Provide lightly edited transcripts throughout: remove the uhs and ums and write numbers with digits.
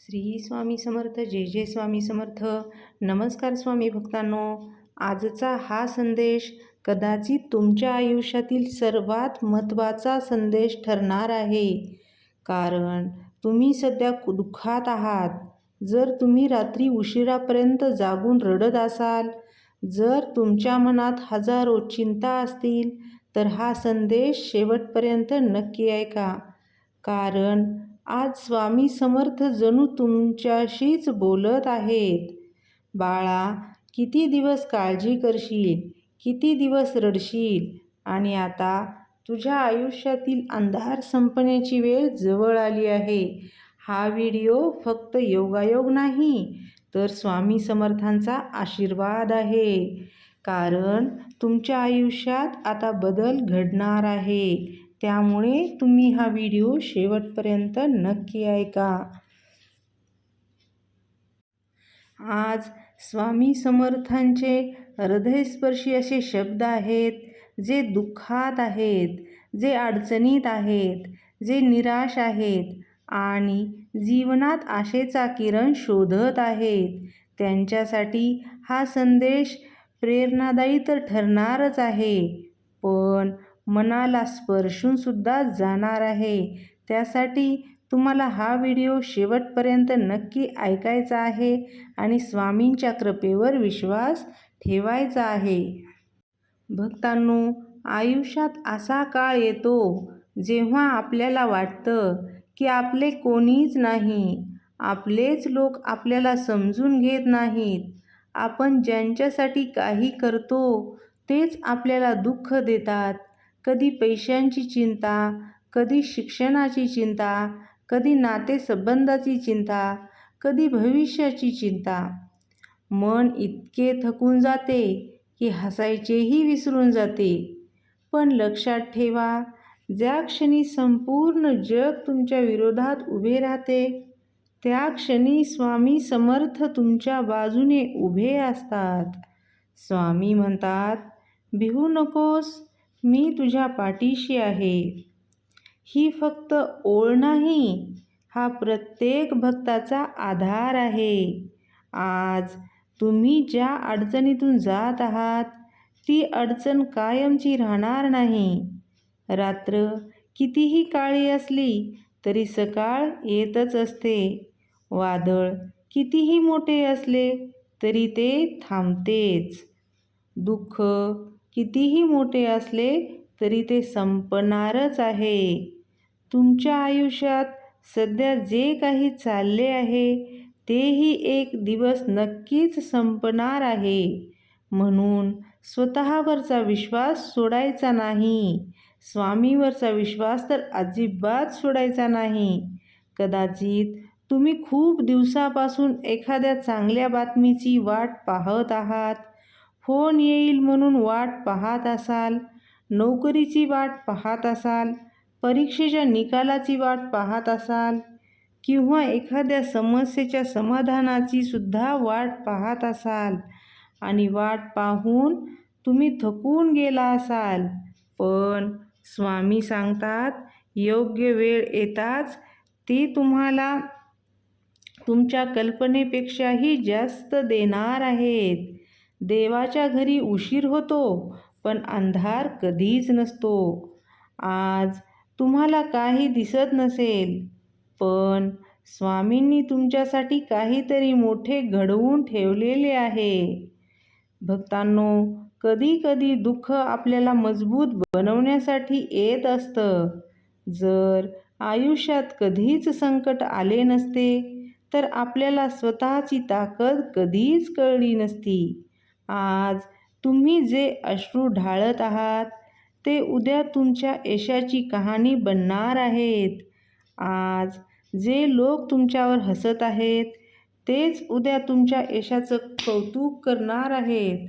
श्री स्वामी समर्थ. जय जय स्वामी समर्थ. नमस्कार स्वामी भक्तांनो. आजचा हा संदेश कदाचित तुमच्या आयुष्यातील सर्वात महत्त्वाचा संदेश ठरणार आहे. कारण तुम्ही सध्या दुःखात आहात. जर तुम्ही रात्री उशिरापर्यंत जागून रडत असाल, जर तुमच्या मनात हजारो चिंता असतील, तर हा संदेश शेवटपर्यंत नक्की ऐका. कारण आज स्वामी समर्थ जणू तुमच्याशीच बोलत आहेत. बाळा, किती दिवस काळजी करशील, किती दिवस रडशील, आणि आता तुझ्या आयुष्यातील अंधार संपण्याची वेळ जवळ आली आहे. हा व्हिडिओ फक्त योगायोग नाही, तर स्वामी समर्थांचा आशीर्वाद आहे. कारण तुमच्या आयुष्यात आता बदल घडणार आहे. त्यामुळे तुम्ही हा व्हिडिओ शेवटपर्यंत नक्की ऐका. आज स्वामी समर्थांचे हृदयस्पर्शी असे शब्द आहेत, जे दुःखात आहेत, जे अडचणीत आहेत, जे निराश आहेत आणि जीवनात आशेचा किरण शोधत आहेत. त्यांच्यासाठी हा संदेश प्रेरणादायी तर ठरणारच आहे, पण मनाला स्पर्शून सुद्धा जाणार आहे. त्यासाठी तुम्हाला हा व्हिडिओ शेवटपर्यंत नक्की ऐकायचा आहे आणि स्वामींच्या कृपेवर विश्वास ठेवायचा आहे. भक्तांनो, आयुष्यात असा काळ येतो जेव्हा आपल्याला वाटतं की आपले कोणीच नाही, आपलेच लोक आपल्याला समजून घेत नाहीत. आपण ज्यांच्यासाठी काही करतो तेच आपल्याला दुःख देतात. कधी पैशांची चिंता, कधी शिक्षणाची चिंता, कधी नातेसंबंधाची चिंता, कधी भविष्याची चिंता. मन इतके थकून जाते की हसायचेही विसरून जाते. पण लक्षात ठेवा, ज्या क्षणी संपूर्ण जग तुमच्या विरोधात उभे राहते, त्या क्षणी स्वामी समर्थ तुमच्या बाजूने उभे असतात. स्वामी म्हणतात, भिवू नकोस, मी तुझ्या पाठीशी आहे. ही फक्त ओळ नाही, हा प्रत्येक भक्ताचा आधार आहे. आज तुम्ही ज्या अडचणीतून जात आहात, ती अडचण कायमची राहणार नाही. रात्र कितीही काळी असली तरी सकाळ येतच असते. वादळ कितीही मोठे असले तरी ते थांबतेच. दुःख कितीही मोठे असले तरी ते संपणारच आहे. तुमच्या आयुष्यात सध्या जे काही चालले आहे तेही एक दिवस नक्कीच संपणार आहे. म्हणून स्वतःवरचा विश्वास सोडायचा नाही. स्वामीवरचा विश्वास तर अजिबात सोडायचा नाही. कदाचित तुम्ही खूप दिवसापासून एखाद्या चांगल्या बातमीची वाट पाहत आहात. फोन येईल म्हणून वाट पाहत असाल, नोकरीची वाट पाहत असाल, परीक्षेच्या निकालाची वाट पाहत असाल, किंवा एखाद्या समस्येच्या समाधानाची सुद्धा वाट पाहत असाल आणि वाट पाहून तुम्ही थकून गेला असाल. पण स्वामी सांगतात, योग्य वेळ येताच ते तुम्हाला तुमच्या कल्पनेपेक्षाही जास्त देणार आहेत. देवाच्या घरी उशीर होतो, पण अंधार कधीच नसतो. आज तुम्हाला काही दिसत नसेल, पण स्वामींनी तुमच्यासाठी काहीतरी मोठे घडवून ठेवलेले आहे. भक्तांनो, कधी कधी दुःख आपल्याला मजबूत बनवण्यासाठी येत असतं. जर आयुष्यात कधीच संकट आले नसते, तर आपल्याला स्वतःची ताकद कधीच कळली नसती. आज तुम्ही जे अश्रू ढाळत आहात, ते उद्या तुमच्या यशाची कहाणी बनणार आहेत. आज जे लोक तुमच्यावर हसत आहेत, तेच उद्या तुमच्या यशाचं कौतुक करणार आहेत.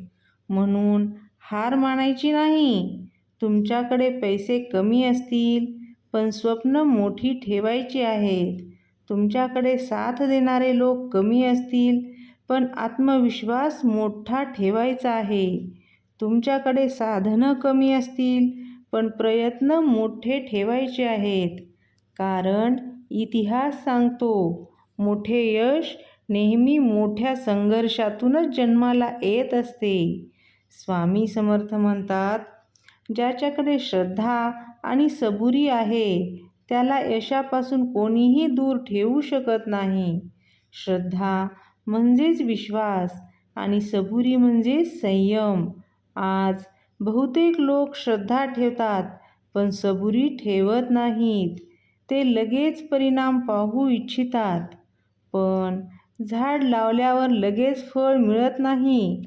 म्हणून हार मानायची नाही. तुमच्याकडे पैसे कमी असतील, पण स्वप्न मोठी ठेवायची आहेत. तुमच्याकडे साथ देणारे लोक कमी असतील, पण आत्मविश्वास मोठा ठेवायचा आहे. तुमच्याकडे साधनं कमी असतील, पण प्रयत्न मोठे ठेवायचे आहेत. कारण इतिहास सांगतो, मोठे यश नेहमी मोठ्या संघर्षातूनच जन्माला येत असते. स्वामी समर्थ म्हणतात, ज्याच्याकडे श्रद्धा आणि सबुरी आहे त्याला यशापासून कोणीही दूर ठेवू शकत नाही. श्रद्धा म्हणजेच विश्वास आणि सबुरी म्हणजे संयम. आज बहुतेक लोक श्रद्धा ठेवतात पण सबुरी ठेवत नाहीत. ते लगेच परिणाम पाहू इच्छितात, पण झाड लावल्यावर लगेच फळ मिळत नाही.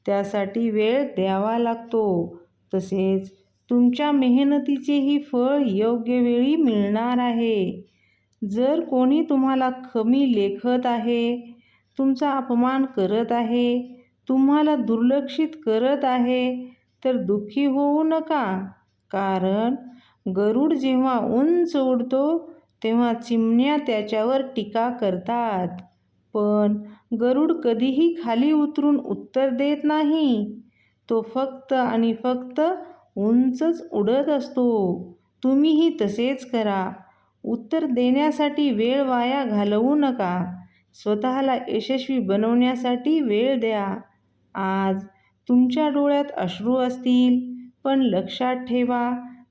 त्यासाठी वेळ द्यावा लागतो. तसेच तुमच्या मेहनतीचेही फळ योग्य वेळी मिळणार आहे. जर कोणी तुम्हाला कमी लेखत आहे, तुमचा अपमान करत आहे, तुम्हाला दुर्लक्षित करत आहे, तर दुःखी होऊ नका. कारण गरुड जेव्हा उंच उडतो तेव्हा चिमण्या त्याच्यावर टीका करतात, पण गरुड कधीही खाली उतरून उत्तर देत नाही. तो फक्त आणि फक्त उंचच उडत असतो. तुम्हीही तसेच करा. उत्तर देण्यासाठी वेळ वाया घालवू नका. स्वतःला यशस्वी बनवण्यासाठी वेळ द्या. आज तुमच्या डोळ्यात अश्रू असतील, पण लक्षात ठेवा,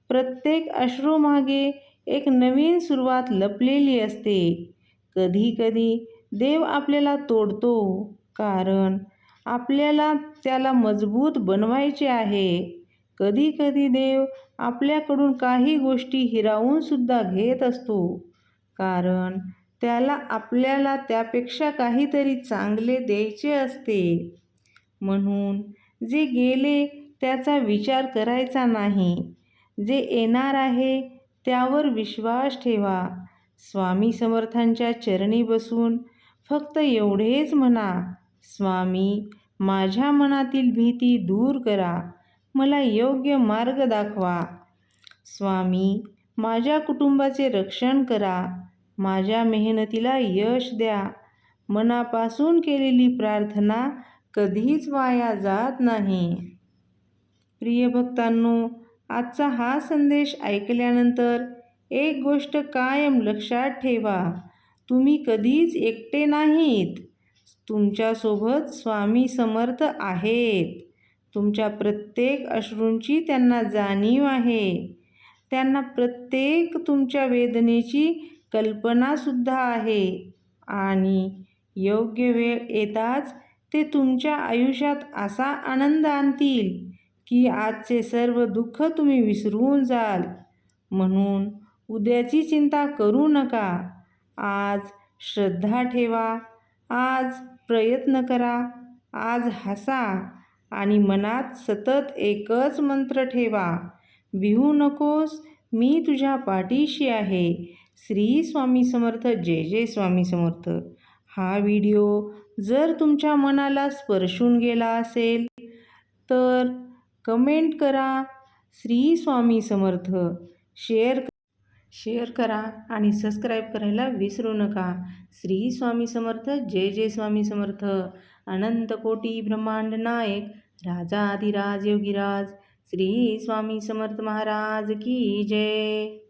प्रत्येक अश्रूमागे एक नवीन सुरुवात लपलेली असते. कधीकधी देव आपल्याला तोडतो, कारण आपल्याला त्याला मजबूत बनवायचे आहे. कधीकधी देव आपल्याकडून काही गोष्टी हिरावून सुद्धा घेत असतो, कारण त्याला आपल्याला त्यापेक्षा काहीतरी चांगले द्यायचे असते. म्हणून जे गेले त्याचा विचार करायचा नाही. जे येणार आहे त्यावर विश्वास ठेवा. स्वामी समर्थांच्या चरणी बसून फक्त एवढेच म्हणा, स्वामी, माझ्या मनातील भीती दूर करा. मला योग्य मार्ग दाखवा. स्वामी, माझ्या कुटुंबाचे रक्षण करा. माझ्या मेहनतीला यश द्या. मनापासून केलेली प्रार्थना कधीच वाया जात नाही. प्रिय भक्तांनो, आजचा हा संदेश ऐकल्यानंतर एक गोष्ट कायम लक्षात ठेवा, तुम्ही कधीच एकटे नाहीत. तुमच्यासोबत स्वामी समर्थ आहेत. तुमच्या प्रत्येक अश्रूंची त्यांना जाणीव आहे. त्यांना प्रत्येक तुमच्या वेदनेची कल्पनासुद्धा आहे आणि योग्य वेळ येताच ते तुमच्या आयुष्यात असा आनंद आणतील की आजचे सर्व दुःख तुम्ही विसरून जाल. म्हणून उद्याची चिंता करू नका. आज श्रद्धा ठेवा. आज प्रयत्न करा. आज हसा आणि मनात सतत एकच मंत्र ठेवा, भिवू नकोस, मी तुझ्या पाठीशी आहे. श्री स्वामी समर्थ. जय जय स्वामी समर्थ. हा व्हिडिओ जर तुमच्या मनाला स्पर्शून गेला असेल तर कमेंट करा श्री स्वामी समर्थ. शेअर करा आणि सबस्क्राईब करायला विसरू नका. श्री स्वामी समर्थ. जय जय स्वामी समर्थ. अनंत कोटी ब्रह्मांड नायक राजाधिराज योगीराज श्री स्वामी समर्थ महाराज की जय.